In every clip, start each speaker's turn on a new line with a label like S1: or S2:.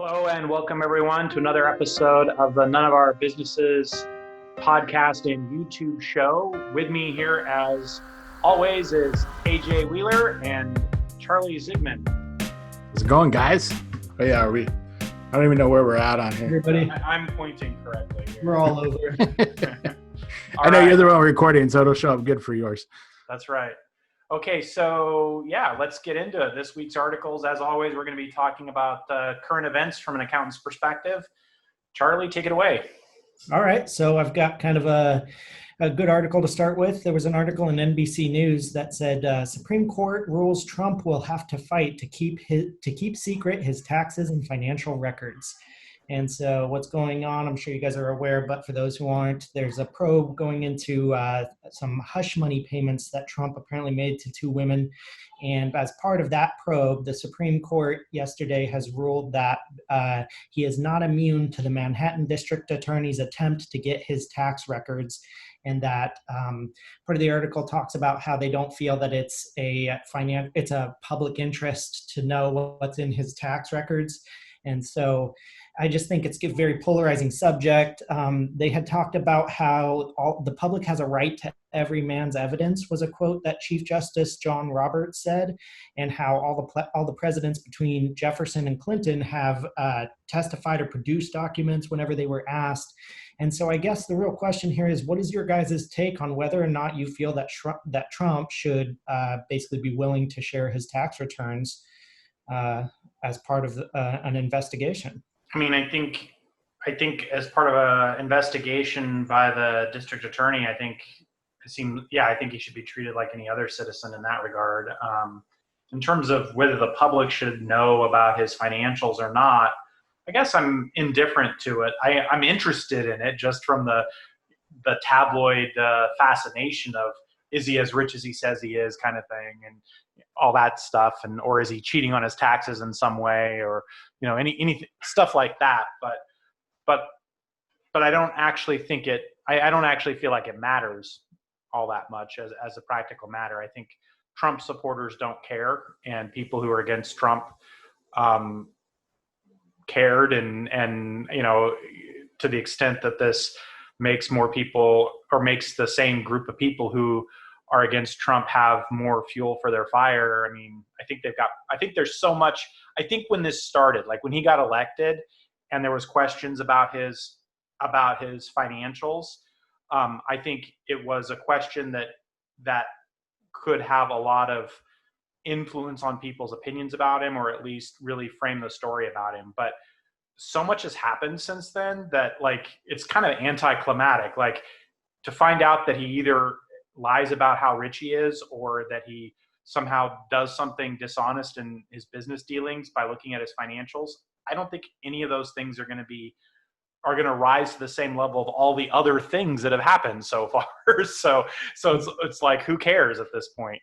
S1: Hello and welcome everyone to another episode of the None of Our Businesses podcast and YouTube show. With me here as always is AJ Wheeler and Charlie Zigman.
S2: How's it going, guys? Oh yeah, I don't even know where we're at on here.
S3: Everybody,
S1: I'm pointing correctly here.
S3: we're all over.
S2: I know you're the one recording, so it'll show up good for yours.
S1: That's right. Okay, so yeah, let's get into it. This week's articles, as always, we're going to be talking about current events from an accountant's perspective. Charlie, take it away.
S3: All right, so I've got kind of a good article to start with. There was an article in NBC News that said Supreme Court rules Trump will have to fight to keep secret his taxes and financial records. And so what's going on, I'm sure you guys are aware, but for those who aren't, there's a probe going into some hush money payments that Trump apparently made to two women. And as part of that probe, the Supreme Court yesterday has ruled that he is not immune to the Manhattan District Attorney's attempt to get his tax records. And that part of the article talks about how they don't feel that it's a public interest to know what's in his tax records. And so I just think it's a very polarizing subject. They had talked about how the public has a right to every man's evidence, was a quote that Chief Justice John Roberts said, and how all the presidents between Jefferson and Clinton have testified or produced documents whenever they were asked. And so I guess the real question here is, what is your guys' take on whether or not you feel that Trump should basically be willing to share his tax returns as part of an investigation?
S1: I mean, I think as part of an investigation by the district attorney, I think he should be treated like any other citizen in that regard. In terms of whether the public should know about his financials or not, I guess I'm indifferent to it. I'm interested in it just from the tabloid fascination of, is he as rich as he says he is, kind of thing, and all that stuff, or is he cheating on his taxes in some way, or any stuff like that. But I don't actually think I don't actually feel like it matters all that much as a practical matter. I think Trump supporters don't care, and people who are against Trump cared, and to the extent that this makes more people, or makes the same group of people who are against Trump have more fuel for their fire. I mean, I think there's so much. I think when this started, like when he got elected and there was questions about his financials, I think it was a question that could have a lot of influence on people's opinions about him, or at least really frame the story about him. But so much has happened since then that, like, it's kind of anticlimactic. Like, to find out that he either lies about how rich he is, or that he somehow does something dishonest in his business dealings by looking at his financials, I don't think any of those things are going to rise to the same level of all the other things that have happened so far. So it's like, who cares at this point?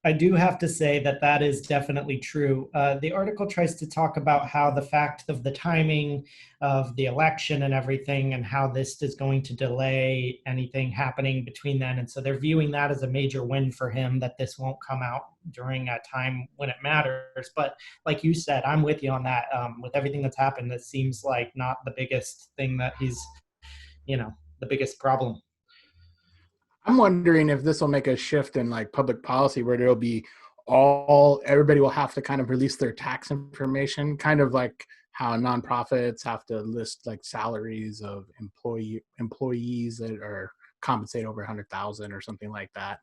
S3: I do have to say that is definitely true. The article tries to talk about how the fact of the timing of the election and everything, and how this is going to delay anything happening between then. And so they're viewing that as a major win for him, that this won't come out during a time when it matters. But like you said, I'm with you on that. With everything that's happened, that seems like not the biggest thing that he's, the biggest problem.
S2: I'm wondering if this will make a shift in like public policy, where there'll be everybody will have to kind of release their tax information, kind of like how nonprofits have to list like salaries of employees that are compensated over 100,000 or something like that.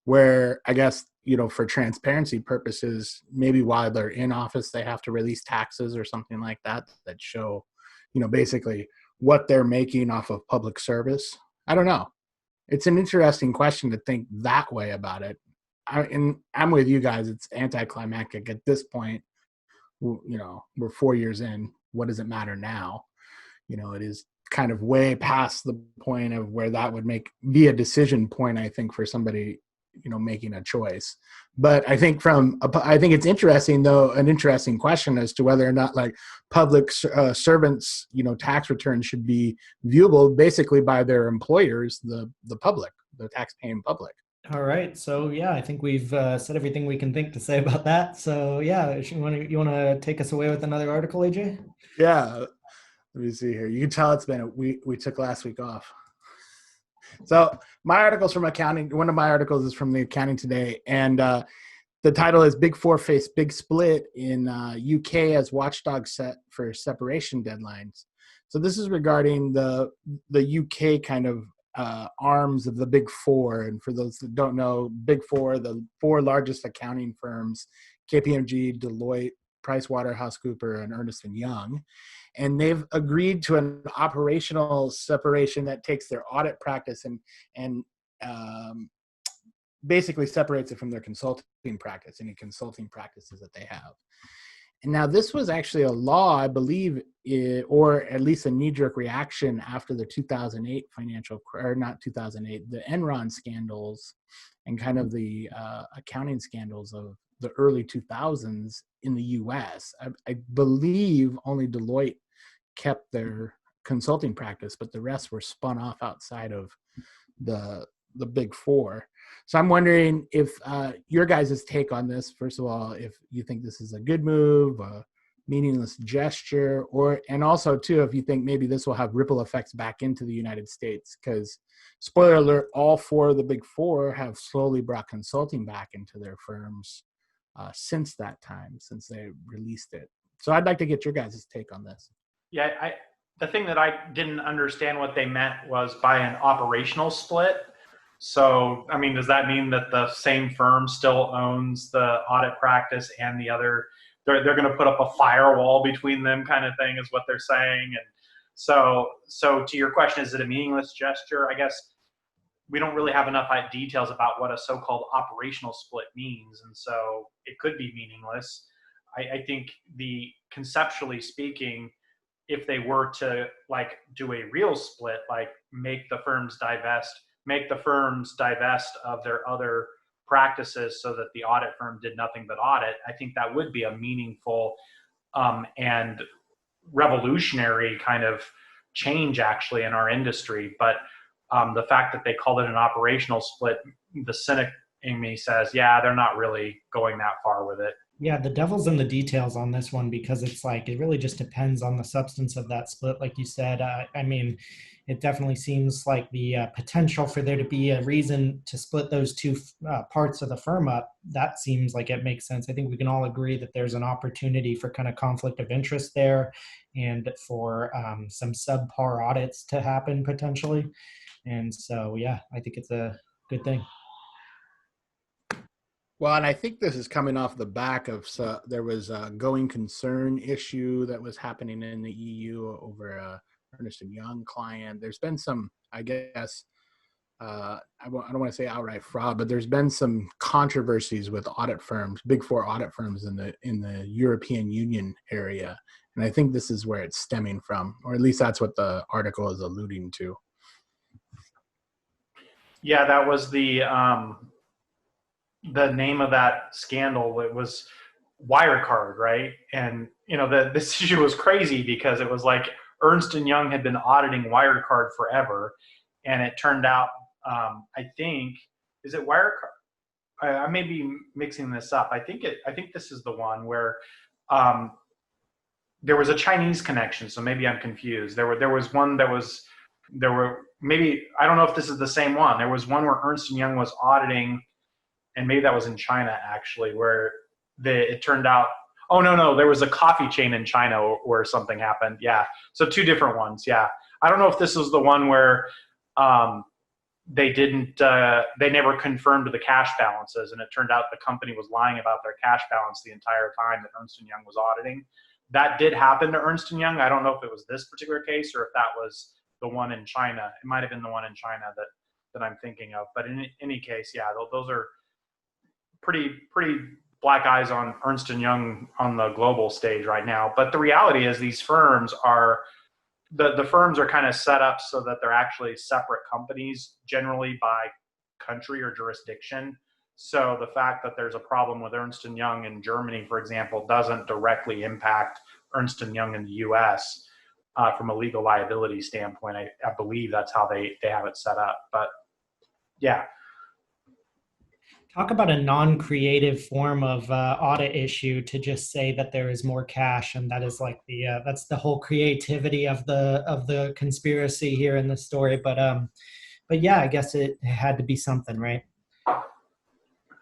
S2: Where I guess, for transparency purposes, maybe while they're in office, they have to release taxes or something like that show, basically what they're making off of public service. I don't know. It's an interesting question to think that way about it. I'm with you guys. It's anticlimactic at this point. We're 4 years in. What does it matter now? It is kind of way past the point of where that would be a decision point, I think, for somebody, making a choice. But I think it's interesting, though, an interesting question as to whether or not like public servants, tax returns should be viewable basically by their employers, the public, the tax-paying public.
S3: All right. So yeah, I think we've said everything we can think to say about that. So yeah, you want to take us away with another article, AJ?
S2: Yeah. Let me see here. You can tell it's been we took last week off. So my article's from accounting. One of my articles is from the Accounting Today, and the title is "Big Four Face Big Split in UK as Watchdog Set for Separation Deadlines." So this is regarding the UK kind of arms of the Big Four. And for those that don't know, Big Four, the four largest accounting firms: KPMG, Deloitte, PricewaterhouseCoopers, and Ernst& Young. And they've agreed to an operational separation that takes their audit practice and basically separates it from their consulting practice, any consulting practices that they have. And now this was actually a law, I believe, or at least a knee-jerk reaction after the 2008 not 2008, the Enron scandals and kind of the accounting scandals of the early 2000s in the US. I believe only Deloitte kept their consulting practice, but the rest were spun off outside of the Big Four. So I'm wondering if your guys' take on this, first of all, if you think this is a good move, a meaningless gesture, and also too, if you think maybe this will have ripple effects back into the United States, because spoiler alert, all four of the Big Four have slowly brought consulting back into their firms since that time, since they released it. So I'd like to get your guys' take on this.
S1: Yeah, the thing that I didn't understand what they meant was by an operational split. So, I mean, does that mean that the same firm still owns the audit practice and the other? They're going to put up a firewall between them, kind of thing, is what they're saying. And so to your question, is it a meaningless gesture? I guess we don't really have enough details about what a so-called operational split means, and so it could be meaningless. I think conceptually speaking, if they were to like do a real split, like make the firms divest of their other practices so that the audit firm did nothing but audit, I think that would be a meaningful and revolutionary kind of change actually in our industry. But the fact that they called it an operational split, the cynic in me says, yeah, they're not really going that far with it.
S3: Yeah, the devil's in the details on this one, because it's like it really just depends on the substance of that split. Like you said, I mean, it definitely seems like the potential for there to be a reason to split those two parts of the firm up, that seems like it makes sense. I think we can all agree that there's an opportunity for kind of conflict of interest there, and for some subpar audits to happen potentially. And so, yeah, I think it's a good thing.
S2: Well, and I think this is coming off the back of there was a going concern issue that was happening in the EU over a Ernst & Young client. There's been some, I guess, I don't want to say outright fraud, but there's been some controversies with audit firms, Big Four audit firms in the European Union area. And I think this is where it's stemming from, or at least that's what the article is alluding to.
S1: Yeah, that was the name of that scandal. It was Wirecard, right? And this issue was crazy because it was like Ernst & Young had been auditing Wirecard forever, and it turned out, I think, is it Wirecard? I may be mixing this up. I think this is the one where there was a Chinese connection, so maybe I'm confused. There was one that was maybe, I don't know if this is the same one. There was one where Ernst & Young was auditing, and maybe that was in China actually, where it turned out, oh no, there was a coffee chain in China where something happened. Yeah, so two different ones. Yeah, I don't know if this was the one where they never confirmed the cash balances, and it turned out the company was lying about their cash balance the entire time that Ernst & Young was auditing. That did happen to Ernst & Young. I don't know if it was this particular case or if that was the one in China. It might have been the one in China that I'm thinking of. But in any case, yeah, those are pretty black eyes on Ernst & Young on the global stage right now. But the reality is these firms are, the firms are kind of set up so that they're actually separate companies, generally by country or jurisdiction. So the fact that there's a problem with Ernst & Young in Germany, for example, doesn't directly impact Ernst & Young in the US from a legal liability standpoint. I believe that's how they have it set up. But yeah.
S3: Talk about a non-creative form of audit issue to just say that there is more cash, and that is like that's the whole creativity of the conspiracy here in the story. But yeah, I guess it had to be something, right? All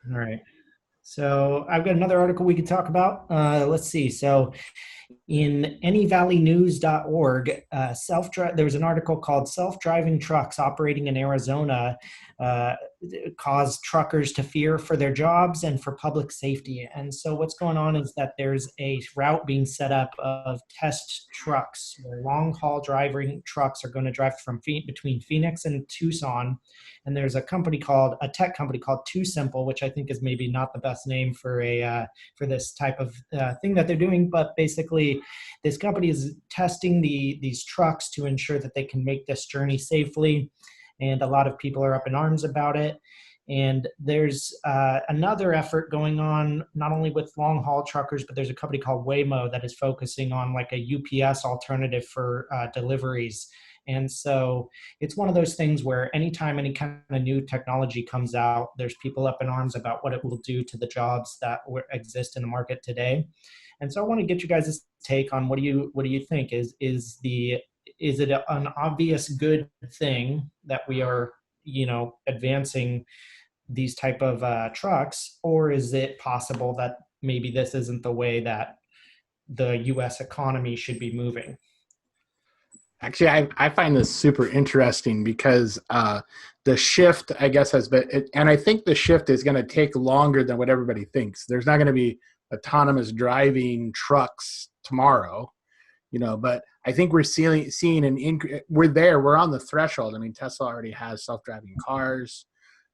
S3: right. So I've got another article we could talk about. Let's see. So in anyvalleynews.org, there was an article called "Self-Driving Trucks Operating in Arizona uh, Cause Truckers to Fear for Their Jobs and for Public Safety." And so what's going on is that there's a route being set up of test trucks, where long-haul driving trucks are going to drive between Phoenix and Tucson. And there's a tech company called Too Simple, which I think is maybe not the best name for for this type of thing that they're doing. But basically, this company is testing these trucks to ensure that they can make this journey safely. And a lot of people are up in arms about it. And there's another effort going on, not only with long haul truckers, but there's a company called Waymo that is focusing on like a UPS alternative for deliveries. And so it's one of those things where anytime any kind of new technology comes out, there's people up in arms about what it will do to the jobs that exist in the market today. And so I want to get you guys' take on what do you think is it an obvious good thing that we are, advancing these type of trucks, or is it possible that maybe this isn't the way that the U.S. economy should be moving?
S2: Actually, I find this super interesting because the shift, I guess, has been, and I think the shift is going to take longer than what everybody thinks. There's not going to be autonomous driving trucks tomorrow, but I think we're seeing an increase. We're on the threshold. I mean, Tesla already has self-driving cars.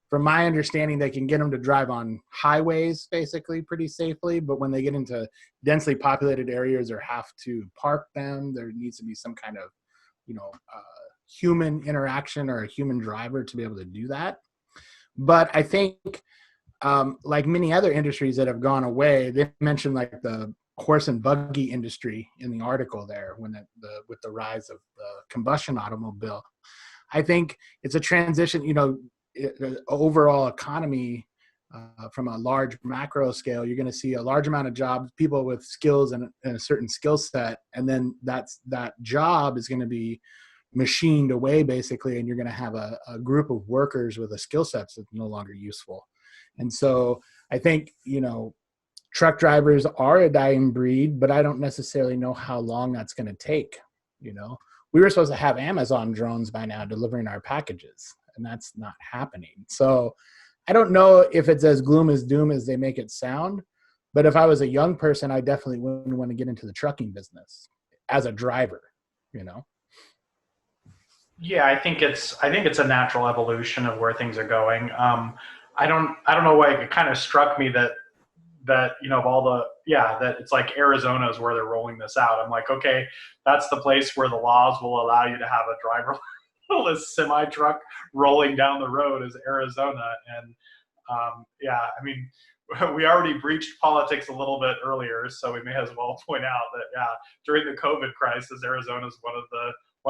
S2: From my understanding, they can get them to drive on highways basically pretty safely, but when they get into densely populated areas or have to park them, there needs to be some kind of human interaction or a human driver to be able to do that. But I think, like many other industries that have gone away, they mentioned like the horse and buggy industry in the article there with the rise of the combustion automobile. I think it's a transition, the overall economy from a large macro scale. You're going to see a large amount of jobs, people with skills and a certain skill set, and then that job is going to be machined away basically, and you're going to have a group of workers with a skill set that's no longer useful. And so I think truck drivers are a dying breed, but I don't necessarily know how long that's going to take. We were supposed to have Amazon drones by now delivering our packages, and that's not happening. So I don't know if it's as gloom as doom as they make it sound, but if I was a young person, I definitely wouldn't want to get into the trucking business as a driver,
S1: Yeah, I think it's a natural evolution of where things are going. I don't know why it kind of struck me that of all that it's like Arizona is where they're rolling this out. I'm like, okay, that's the place where the laws will allow you to have a driverless semi truck rolling down the road is Arizona. And I mean, we already breached politics a little bit earlier, so we may as well point out that during the COVID crisis, Arizona is one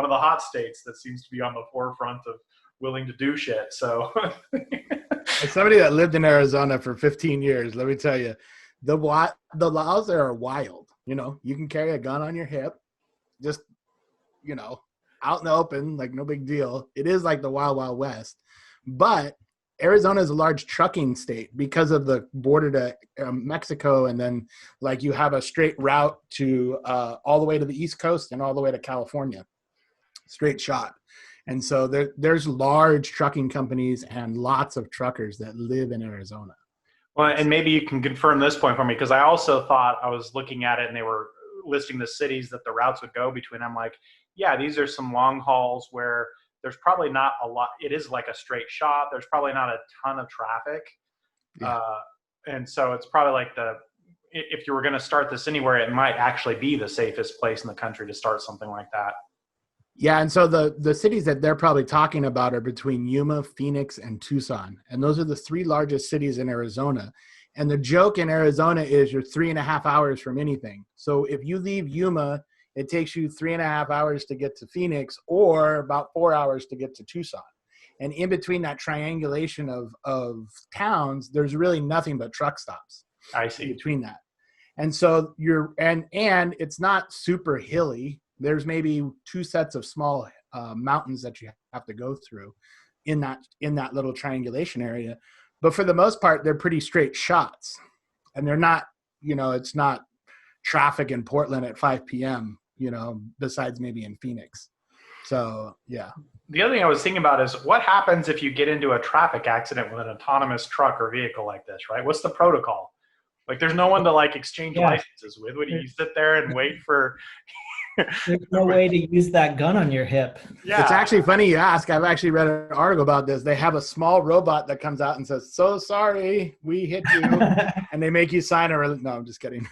S1: of the hot states that seems to be on the forefront of willing to do shit. So
S2: as somebody that lived in Arizona for 15 years, let me tell you, the laws there are wild. You can carry a gun on your hip, just, out in the open, like no big deal. It is like the Wild Wild West. But Arizona is a large trucking state because of the border to Mexico. And then like you have a straight route to all the way to the East Coast and all the way to California, straight shot. And so there's large trucking companies and lots of truckers that live in Arizona.
S1: Well, and maybe you can confirm this point for me, because I also thought, I was looking at it and they were listing the cities that the routes would go between. I'm like, yeah, these are some long hauls where there's probably not a lot. It is like a straight shot. There's probably not a ton of traffic. Yeah. And so it's probably like if you were going to start this anywhere, it might actually be the safest place in the country to start something like that.
S2: Yeah, and so the cities that they're probably talking about are between Yuma, Phoenix, and Tucson. And those are the three largest cities in Arizona. And the joke in Arizona is you're 3.5 hours from anything. So if you leave Yuma, it takes you 3.5 hours to get to Phoenix, or about 4 hours to get to Tucson. And in between that triangulation of towns, there's really nothing but truck stops.
S1: I see.
S2: Between that. And so and it's not super hilly. There's maybe 2 sets of small mountains that you have to go through in that little triangulation area. But for the most part, they're pretty straight shots. And they're not, it's not traffic in Portland at 5 p.m., besides maybe in Phoenix. So, yeah.
S1: The other thing I was thinking about is what happens if you get into a traffic accident with an autonomous truck or vehicle like this, right? What's the protocol? Like, there's no one to exchange licenses with. What do you sit there and wait for?
S3: There's no way to use that gun on your hip.
S2: Yeah. It's actually funny you ask. I've actually read an article about this. They have a small robot that comes out and says, "So sorry, we hit you," and they make you sign a. No, I'm just kidding.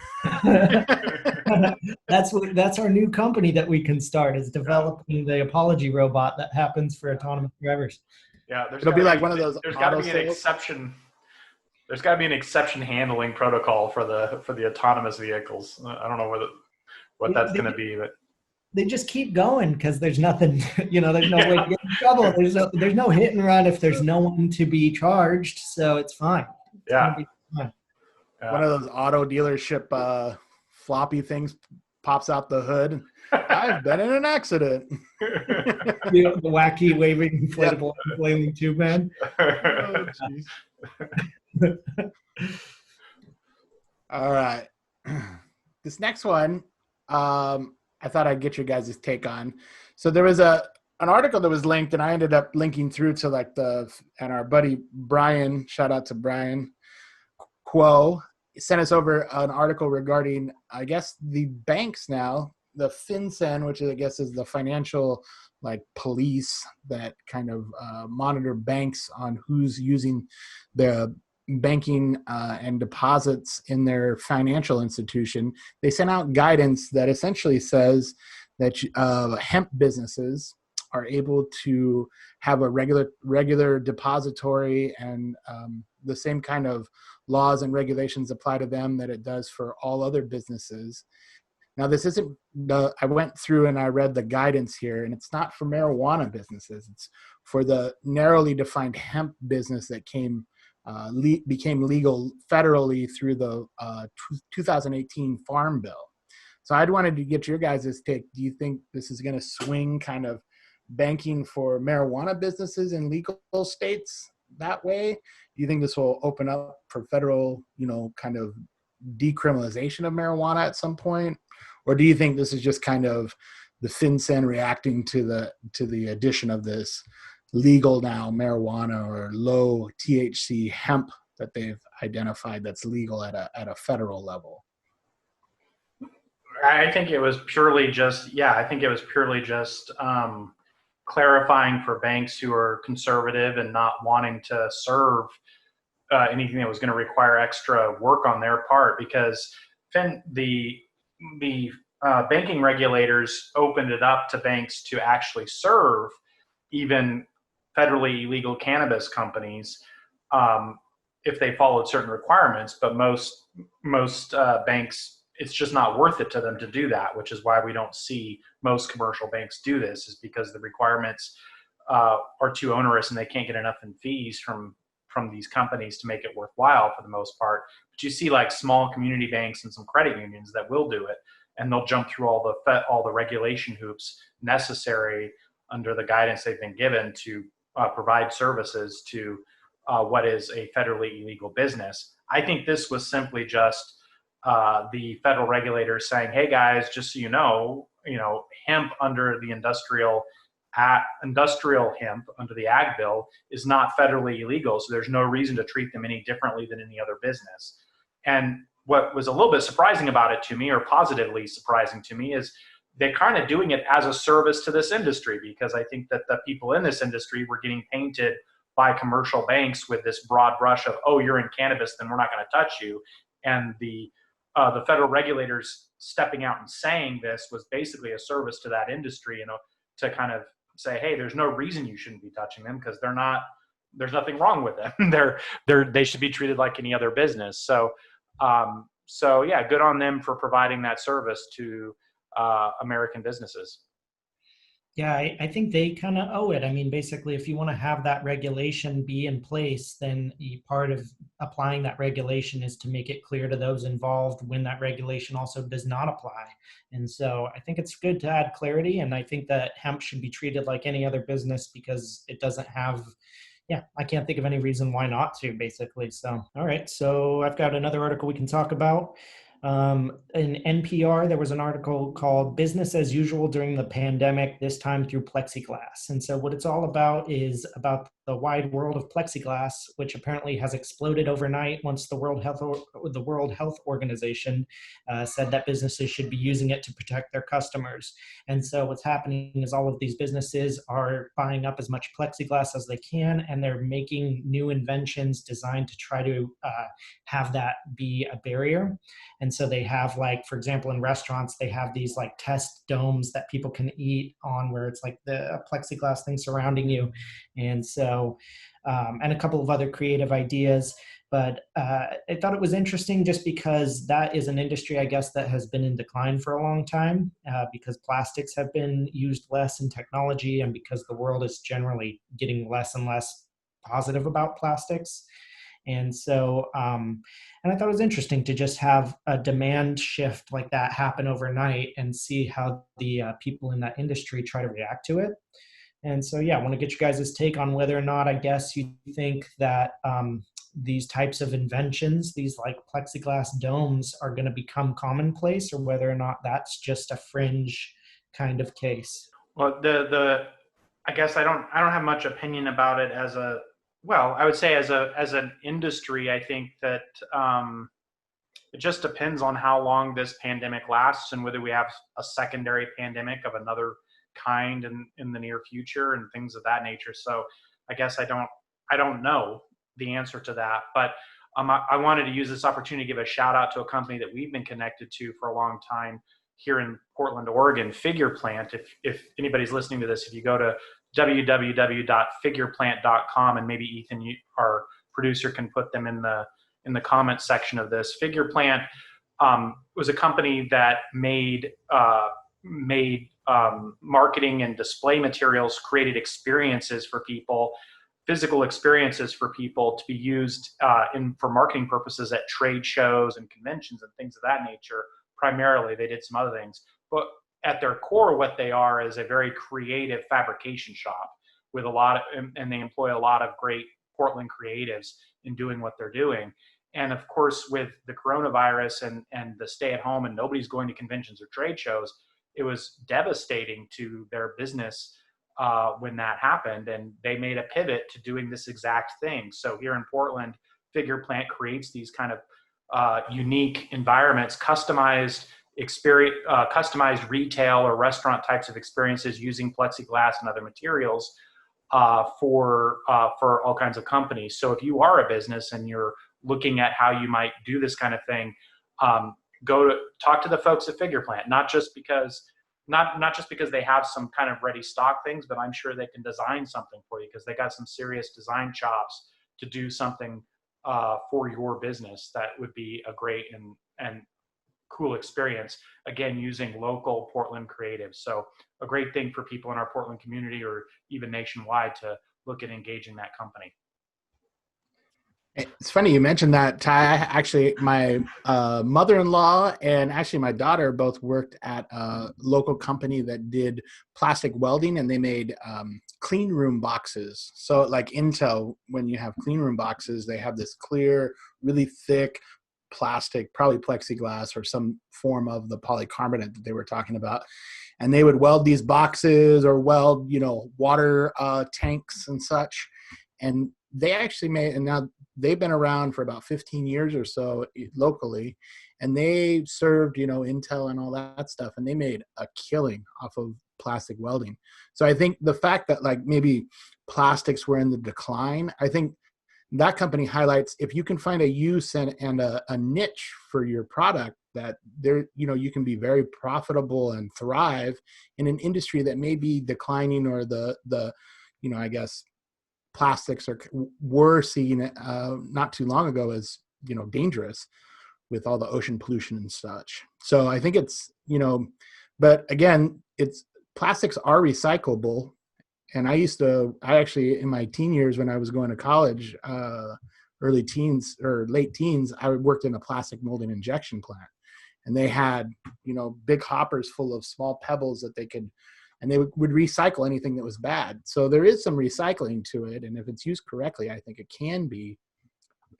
S3: That's our new company that we can start, is developing the apology robot that happens for autonomous drivers.
S1: Yeah,
S2: it'll be like one of those.
S1: There's got to be an exception. There's got to be an exception handling protocol for the autonomous vehicles. I don't know what that's going to be, but
S3: they just keep going because there's nothing. There's no way to get in trouble. There's no hit and run if there's no one to be charged, so it's fine.
S2: One of those auto dealership floppy things pops out the hood. I've been in an accident.
S3: The wacky waving inflatable flaming tube man.
S2: Oh, all right. This next one, I thought I'd get your guys' take on. So there was an article that was linked, and I ended up linking through to and our buddy Brian, shout out to Brian Quo, sent us over an article regarding, I guess, the banks now, the FinCEN, which I guess is the financial police that kind of monitor banks on who's using the banking and deposits in their financial institution. They sent out guidance that essentially says that hemp businesses are able to have a regular depository, and the same kind of laws and regulations apply to them that it does for all other businesses. Now, this isn't I went through and I read the guidance here, and it's not for marijuana businesses. It's for the narrowly defined hemp business that became legal federally through the 2018 Farm Bill. So I'd wanted to get your guys' take. Do you think this is going to swing kind of banking for marijuana businesses in legal states that way? Do you think this will open up for federal, kind of decriminalization of marijuana at some point? Or do you think this is just kind of the FinCEN reacting to the addition of this legal now marijuana or low THC hemp that they've identified that's legal at a federal level?
S1: I think it was purely just clarifying for banks who are conservative and not wanting to serve anything that was going to require extra work on their part, because the banking regulators opened it up to banks to actually serve even federally illegal cannabis companies if they followed certain requirements. But most banks, it's just not worth it to them to do that, which is why we don't see most commercial banks do this, is because the requirements are too onerous and they can't get enough in fees from these companies to make it worthwhile for the most part. But you see small community banks and some credit unions that will do it, and they'll jump through all the regulation hoops necessary under the guidance they've been given to provide services to what is a federally illegal business. I think this was simply just the federal regulators saying, "Hey guys, just so you know, hemp under the industrial hemp under the Ag Bill is not federally illegal, so there's no reason to treat them any differently than any other business." And what was a little bit surprising about it to me, or positively surprising to me, is they're kind of doing it as a service to this industry, because I think that the people in this industry were getting painted by commercial banks with this broad brush of, "Oh, you're in cannabis, then we're not going to touch you." And the federal regulators stepping out and saying this was basically a service to that industry, to kind of say, "Hey, there's no reason you shouldn't be touching them, because there's nothing wrong with them. They should be treated like any other business." So yeah, good on them for providing that service to American businesses.
S3: Yeah, I think they kind of owe it. I mean, basically, if you want to have that regulation be in place, then part of applying that regulation is to make it clear to those involved when that regulation also does not apply. And so I think it's good to add clarity. And I think that hemp should be treated like any other business because it doesn't have, yeah, I can't think of any reason why not to, basically. So, all right. So I've got another article we can talk about. In NPR, there was an article called Business as Usual During the Pandemic, this time through Plexiglass. And so what it's all about is about the wide world of plexiglass, which apparently has exploded overnight once the World Health Organization said that businesses should be using it to protect their customers. And so what's happening is all of these businesses are buying up as much plexiglass as they can, and they're making new inventions designed to try to have that be a barrier. And so they have, like, for example, in restaurants, they have these like test domes that people can eat on, where it's like the plexiglass thing surrounding you. And so, and a couple of other creative ideas. But I thought it was interesting just because that is an industry, I guess, that has been in decline for a long time because plastics have been used less in technology and because the world is generally getting less and less positive about plastics. And so, and I thought it was interesting to just have a demand shift like that happen overnight and see how the people in that industry try to react to it. And so, yeah, I want to get you guys' take on whether or not, I guess, you think that these types of inventions, these like plexiglass domes, are going to become commonplace, or whether or not that's just a fringe kind of case.
S1: Well, I guess I don't have much opinion about it as a, well, I would say as an industry. I think that it just depends on how long this pandemic lasts and whether we have a secondary pandemic of another kind in the near future and things of that nature. So I guess I don't know the answer to that, but I wanted to use this opportunity to give a shout out to a company that we've been connected to for a long time here in Portland, Oregon, Figure Plant. If anybody's listening to this, if you go to www.figureplant.com, and maybe Ethan, our producer, can put them in the comment section of this. Figure Plant was a company that made marketing and display materials, created experiences for people, physical experiences for people to be used for marketing purposes at trade shows and conventions and things of that nature. Primarily, they did some other things, but at their core, what they are is a very creative fabrication shop with a lot of, and they employ a lot of great Portland creatives in doing what they're doing. And of course, with the coronavirus and the stay at home and nobody's going to conventions or trade shows, it was devastating to their business when that happened. And they made a pivot to doing this exact thing. So here in Portland, Figure Plant creates these kind of unique environments, customized retail or restaurant types of experiences using plexiglass and other materials for all kinds of companies. So if you are a business and you're looking at how you might do this kind of thing, go to talk to the folks at Figure Plant. Not just because they have some kind of ready stock things, but I'm sure they can design something for you because they got some serious design chops to do something for your business that would be a great and cool experience, again, using local Portland creatives. So a great thing for people in our Portland community or even nationwide to look at engaging that company.
S2: It's funny you mentioned that, Ty. Actually, my mother-in-law and actually my daughter both worked at a local company that did plastic welding, and they made clean room boxes. So like Intel, when you have clean room boxes, they have this clear, really thick plastic, probably plexiglass or some form of the polycarbonate that they were talking about. And they would weld these boxes or weld, water tanks and such. And they actually made, and now they've been around for about 15 years or so locally, and they served, Intel and all that stuff, and they made a killing off of plastic welding. So I think the fact that like maybe plastics were in the decline, I think that company highlights if you can find a use and a niche for your product, that there, you can be very profitable and thrive in an industry that may be declining, or the I guess plastics were seen not too long ago as dangerous with all the ocean pollution and such. So I think it's but again, it's plastics are recyclable. And I actually, in my teen years when I was going to college, early teens or late teens, I worked in a plastic molding injection plant. And they had, big hoppers full of small pebbles that and they would recycle anything that was bad. So there is some recycling to it. And if it's used correctly, I think it can be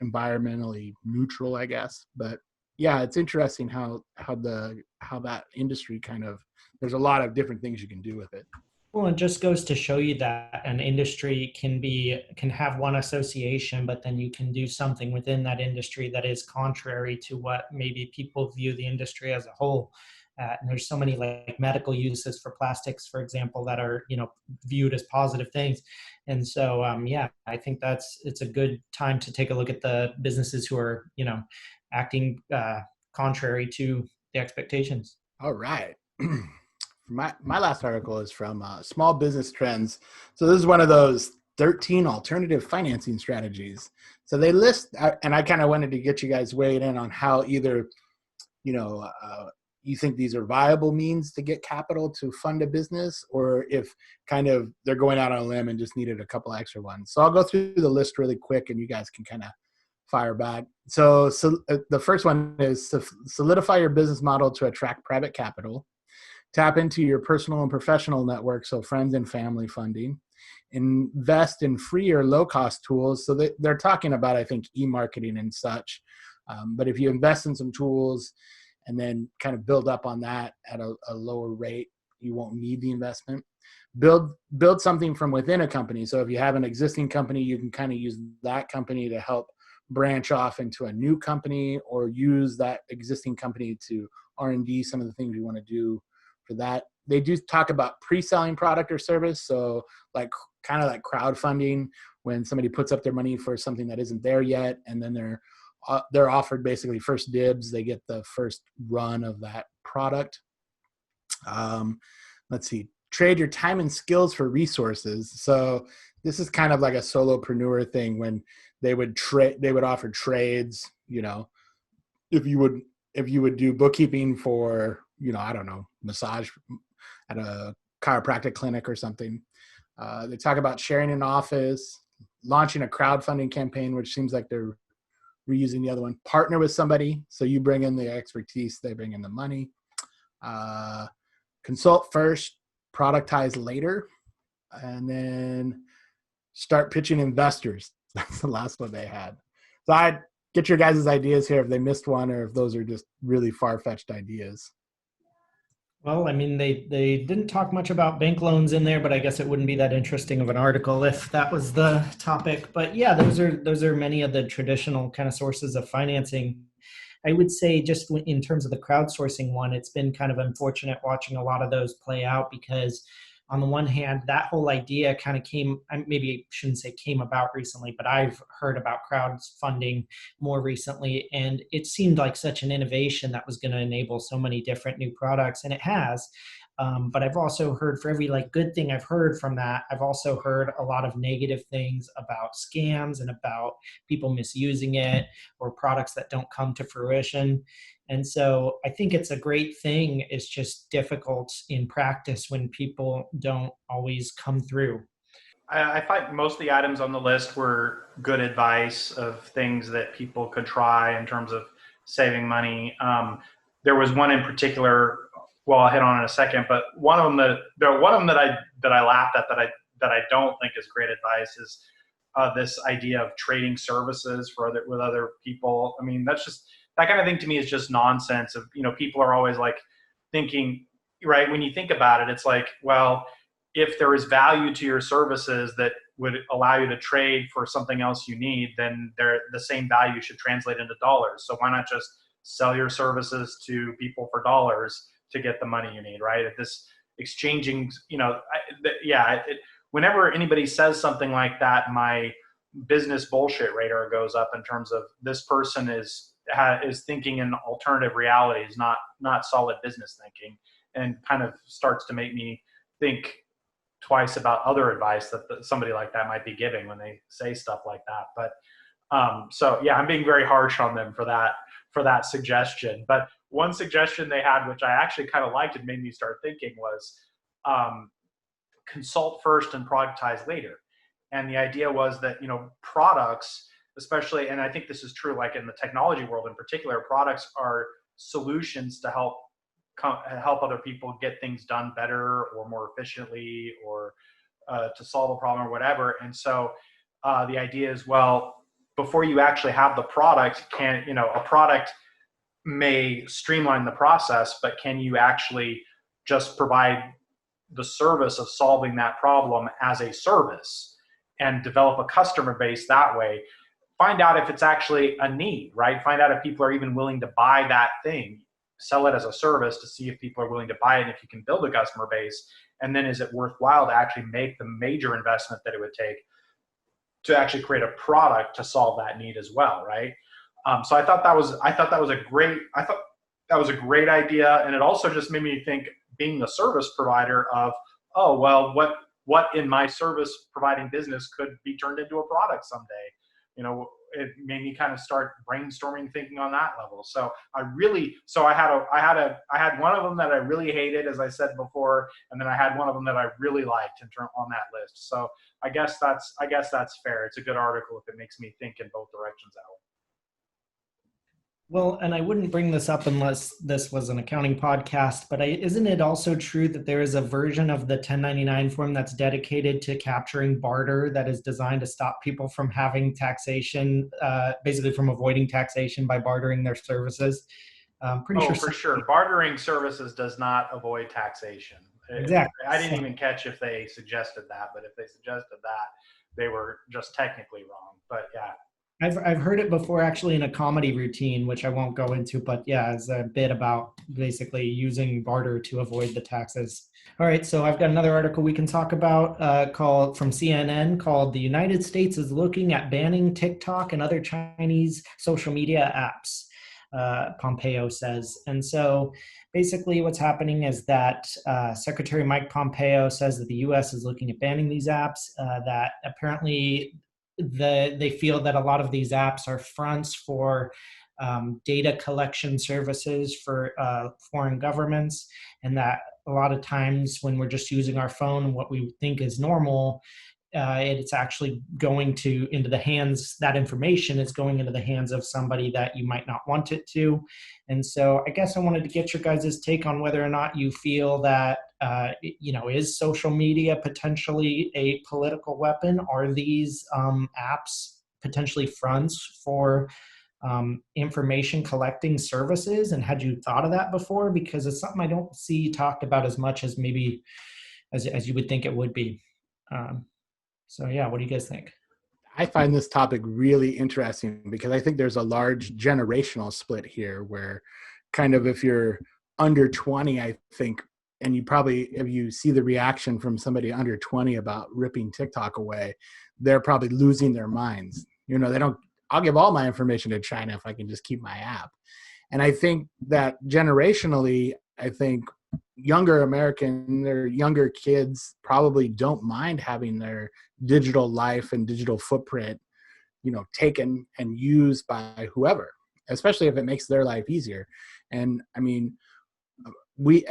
S2: environmentally neutral, I guess. But yeah, it's interesting how that industry there's a lot of different things you can do with it.
S3: Well, it just goes to show you that an industry can have one association, but then you can do something within that industry that is contrary to what maybe people view the industry as a whole. And there's so many like medical uses for plastics, for example, that are viewed as positive things. And so yeah, I think it's a good time to take a look at the businesses who are acting contrary to the expectations.
S2: All right. My last article is from Small Business Trends. So this is one of those 13 alternative financing strategies. So they list, and I kind of wanted to get you guys weighed in on how either, you think these are viable means to get capital to fund a business, or if they're going out on a limb and just needed a couple extra ones. So I'll go through the list really quick and you guys can kind of fire back. So the first one is to solidify your business model to attract private capital. Tap into your personal and professional network, so friends and family funding. Invest in free or low-cost tools. So they're talking about, I think, e-marketing and such. But if you invest in some tools and then kind of build up on that at a lower rate, you won't need the investment. Build something from within a company. So if you have an existing company, you can kind of use that company to help branch off into a new company, or use that existing company to R&D some of the things you want to do for that. They do talk about pre-selling product or service. So like kind of like crowdfunding, when somebody puts up their money for something that isn't there yet, and then they're offered basically first dibs. They get the first run of that product. Let's see, trade your time and skills for resources. So this is kind of like a solopreneur thing, when they would offer trades. If you would do bookkeeping for, I don't know, massage at a chiropractic clinic or something. They talk about sharing an office, launching a crowdfunding campaign, which seems like they're reusing the other one. Partner with somebody, so you bring in the expertise, they bring in the money. Consult first, productize later, and then start pitching investors. That's the last one they had. So I'd get your guys' ideas here if they missed one, or if those are just really far-fetched ideas.
S3: Well, I mean, they didn't talk much about bank loans in there, but I guess it wouldn't be that interesting of an article if that was the topic. But yeah, those are many of the traditional kind of sources of financing. I would say, just in terms of the crowdsourcing one, it's been kind of unfortunate watching a lot of those play out, because on the one hand, that whole idea kind of maybe I shouldn't say came about recently, but I've heard about crowdfunding more recently, and it seemed like such an innovation that was going to enable so many different new products, and it has. But I've also heard, for every good thing I've heard from that, I've also heard a lot of negative things about scams and about people misusing it, or products that don't come to fruition. And so I think it's a great thing. It's just difficult in practice when people don't always come through.
S1: I find most of the items on the list were good advice of things that people could try in terms of saving money. There was one in particular, well, I'll hit on in a second, but one of them that I laughed at, that I don't think is great advice, is this idea of trading services with other people. I mean, that kind of thing to me is just nonsense. People are always like thinking, right? When you think about it, it's like, well, if there is value to your services that would allow you to trade for something else you need, then the same value should translate into dollars. So why not just sell your services to people for dollars to get the money you need, right? If this exchanging, whenever anybody says something like that, my business bullshit radar goes up in terms of, this person is thinking in alternative realities, not solid business thinking, and kind of starts to make me think twice about other advice that somebody like that might be giving when they say stuff like that. But so yeah, I'm being very harsh on them for that suggestion. But one suggestion they had, which I actually kind of liked and made me start thinking, was consult first and productize later. And the idea was that, products, especially, and I think this is true, like in the technology world in particular, products are solutions to help other people get things done better or more efficiently, or to solve a problem or whatever. And so the idea is, well, before you actually have the product, a product may streamline the process, but can you actually just provide the service of solving that problem as a service and develop a customer base that way? Find out if it's actually a need, right? Find out if people are even willing to buy that thing. Sell it as a service to see if people are willing to buy it, and if you can build a customer base. And then is it worthwhile to actually make the major investment that it would take to actually create a product to solve that need as well, right? So I thought that was a great idea, and it also just made me think, being the service provider, of, oh well, what in my service providing business could be turned into a product someday? It made me kind of start brainstorming, thinking on that level. So I had one of them that I really hated, as I said before, and then I had one of them that I really liked on that list. So I guess that's fair. It's a good article if it makes me think in both directions that way.
S3: Well, and I wouldn't bring this up unless this was an accounting podcast, but isn't it also true that there is a version of the 1099 form that's dedicated to capturing barter, that is designed to stop people from having taxation, basically from avoiding taxation by bartering their services? Pretty sure.
S1: For sure. Bartering services does not avoid taxation.
S3: Exactly.
S1: I didn't even catch if they suggested that, but if they suggested that, they were just technically wrong. But yeah.
S3: I've heard it before, actually, in a comedy routine, which I won't go into, but yeah, it's a bit about basically using barter to avoid the taxes. All right, so I've got another article we can talk about called from CNN called "The United States is Looking at Banning TikTok and Other Chinese Social Media Apps," Pompeo says. And so basically what's happening is that Secretary Mike Pompeo says that the U.S. is looking at banning these apps, that apparently they feel that a lot of these apps are fronts for data collection services for foreign governments, and that a lot of times when we're just using our phone, what we think is normal, it's actually going into the hands, that information is going into the hands of somebody that you might not want it to. And so I guess I wanted to get your guys' take on whether or not you feel that, is social media potentially a political weapon? Are these apps potentially fronts for information collecting services? And had you thought of that before? Because it's something I don't see talked about as much as maybe as you would think it would be. So yeah, what do you guys think?
S2: I find this topic really interesting because I think there's a large generational split here where kind of if you're under 20, I think, and if you see the reaction from somebody under 20 about ripping TikTok away, they're probably losing their minds. I'll give all my information to China if I can just keep my app. And I think that generationally, I think younger kids probably don't mind having their digital life and digital footprint, taken and used by whoever, especially if it makes their life easier. And I mean, we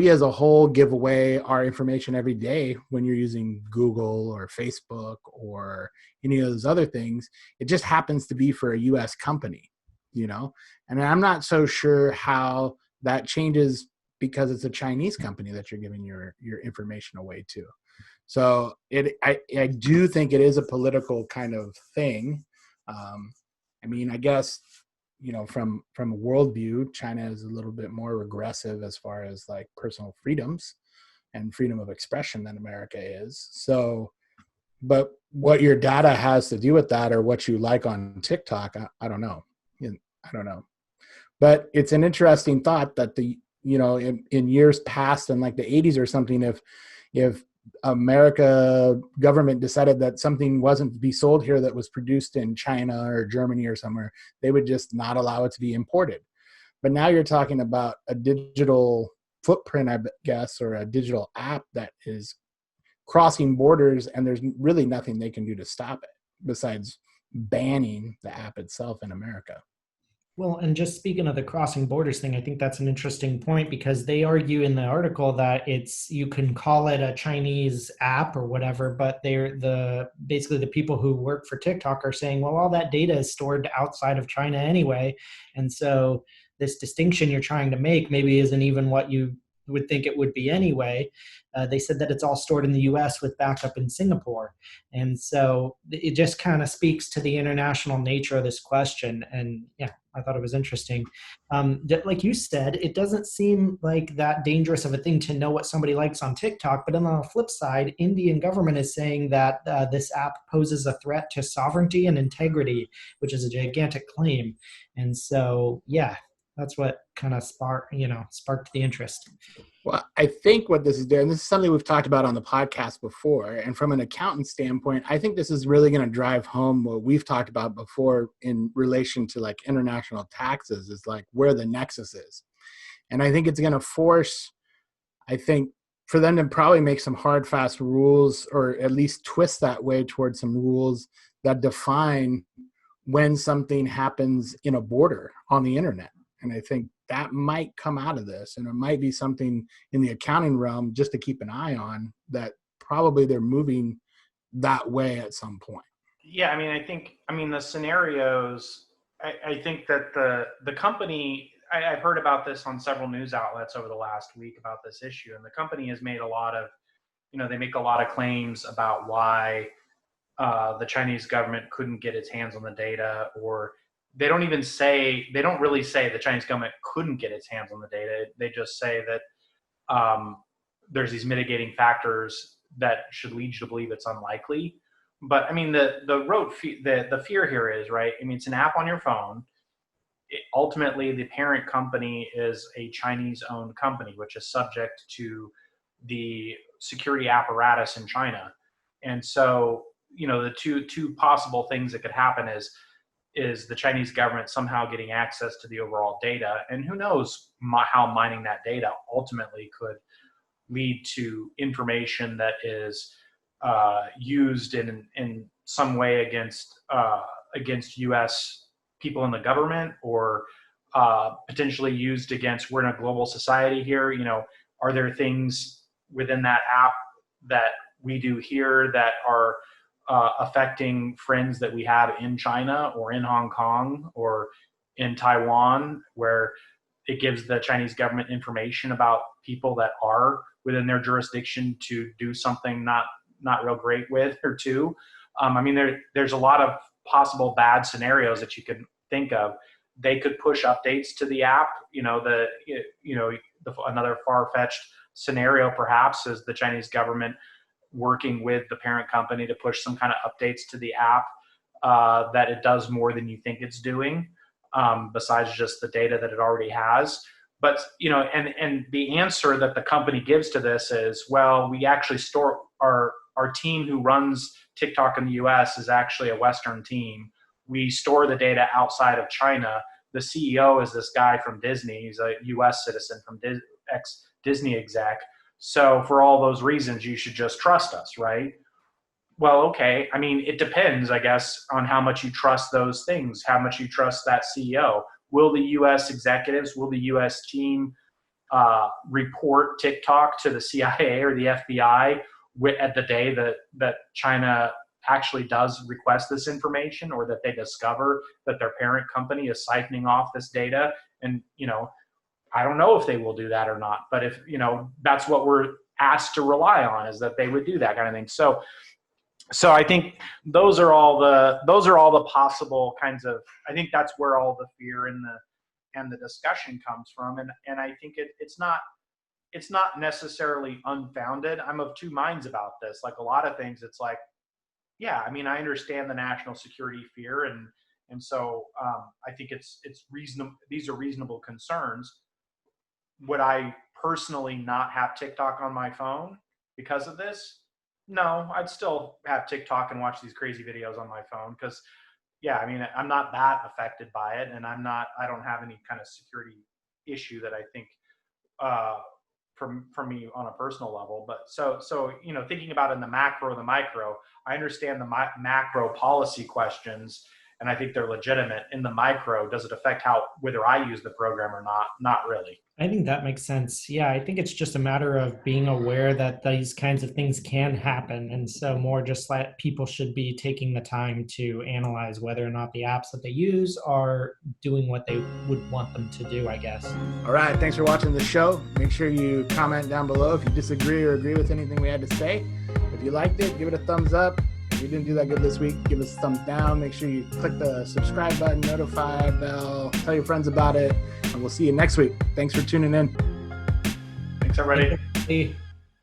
S2: as a whole give away our information every day when you're using Google or Facebook or any of those other things. It just happens to be for a US company, and I'm not so sure how that changes because it's a Chinese company that you're giving your information away to. So I do think it is a political kind of thing. I guess, from a worldview, China is a little bit more regressive as far as like personal freedoms and freedom of expression than America is. So, but what your data has to do with that, or what you like on TikTok, I don't know. I don't know. But it's an interesting thought that in years past, in like the 80s or something, if America government decided that something wasn't to be sold here that was produced in China or Germany or somewhere, they would just not allow it to be imported. But now you're talking about a digital footprint, I guess, or a digital app that is crossing borders, and there's really nothing they can do to stop it besides banning the app itself in America.
S3: Well, and just speaking of the crossing borders thing, I think that's an interesting point because they argue in the article that you can call it a Chinese app or whatever, but basically the people who work for TikTok are saying, well, all that data is stored outside of China anyway. And so this distinction you're trying to make maybe isn't even what you would think it would be anyway. They said that it's all stored in the US with backup in Singapore. And so it just kind of speaks to the international nature of this question. And yeah, I thought it was interesting. Like you said, it doesn't seem like that dangerous of a thing to know what somebody likes on TikTok. But on the flip side, Indian government is saying that this app poses a threat to sovereignty and integrity, which is a gigantic claim. And so, yeah, that's what kind of sparked the interest.
S2: Well, I think what this is doing, this is something we've talked about on the podcast before. And from an accountant standpoint, I think this is really going to drive home what we've talked about before in relation to like international taxes, is like where the nexus is. And I think it's going to force, I think, for them to probably make some hard, fast rules, or at least twist that way towards some rules that define when something happens in a border on the internet. And I think that might come out of this, and it might be something in the accounting realm just to keep an eye on, that probably they're moving that way at some point.
S1: Yeah, I mean, the scenarios, I think that the company, I've heard about this on several news outlets over the last week about this issue, and the company has made a lot of, they make a lot of claims about why the Chinese government couldn't get its hands on the data, or they don't really say the Chinese government couldn't get its hands on the data. They just say that there's these mitigating factors that should lead you to believe it's unlikely. But I mean, the fear here is, right, I mean, it's an app on your phone. Ultimately, the parent company is a Chinese-owned company, which is subject to the security apparatus in China. And so, the two possible things that could happen is the Chinese government somehow getting access to the overall data, and who knows how mining that data ultimately could lead to information that is used in some way against U.S. people in the government, or potentially used against. We're in a global society here. Are there things within that app that we do here that are affecting friends that we have in China or in Hong Kong or in Taiwan, where it gives the Chinese government information about people that are within their jurisdiction to do something not real great with or to. I mean, there's a lot of possible bad scenarios that you could think of. They could push updates to the app. Another far-fetched scenario perhaps is the Chinese government working with the parent company to push some kind of updates to the app that it does more than you think it's doing, besides just the data that it already has. But, and the answer that the company gives to this is, well, we actually store our team who runs TikTok in the US is actually a Western team. We store the data outside of China. The CEO is this guy from Disney. He's a US citizen from ex-Disney exec. So for all those reasons, you should just trust us, right? Well, okay. I mean, it depends, I guess, on how much you trust those things, how much you trust that CEO. Will the U.S. executives, will the U.S. team report TikTok to the CIA or the FBI at the day that China actually does request this information, or that they discover that their parent company is siphoning off this data? And, I don't know if they will do that or not, but if, that's what we're asked to rely on, is that they would do that kind of thing. So I think those are all the possible kinds of, I think that's where all the fear and the discussion comes from. And I think it's not necessarily unfounded. I'm of two minds about this. Like a lot of things, it's like, yeah, I mean, I understand the national security fear. And so I think it's reasonable. These are reasonable concerns. Would I personally not have TikTok on my phone because of this? No, I'd still have TikTok and watch these crazy videos on my phone because, yeah, I mean, I'm not that affected by it, and I don't have any kind of security issue that I think from me on a personal level. But so thinking about in the macro, the micro, I understand the macro policy questions and I think they're legitimate. In the micro, does it affect whether I use the program or not? Not really.
S3: I think that makes sense. Yeah, I think it's just a matter of being aware that these kinds of things can happen. And so more just that people should be taking the time to analyze whether or not the apps that they use are doing what they would want them to do, I guess.
S2: All right. Thanks for watching the show. Make sure you comment down below if you disagree or agree with anything we had to say. If you liked it, give it a thumbs up. If you didn't do that good this week, give us a thumbs down. Make sure you click the subscribe button, notify bell, tell your friends about it, and we'll see you next week. Thanks for tuning in.
S1: Thanks, everybody.
S3: Hey.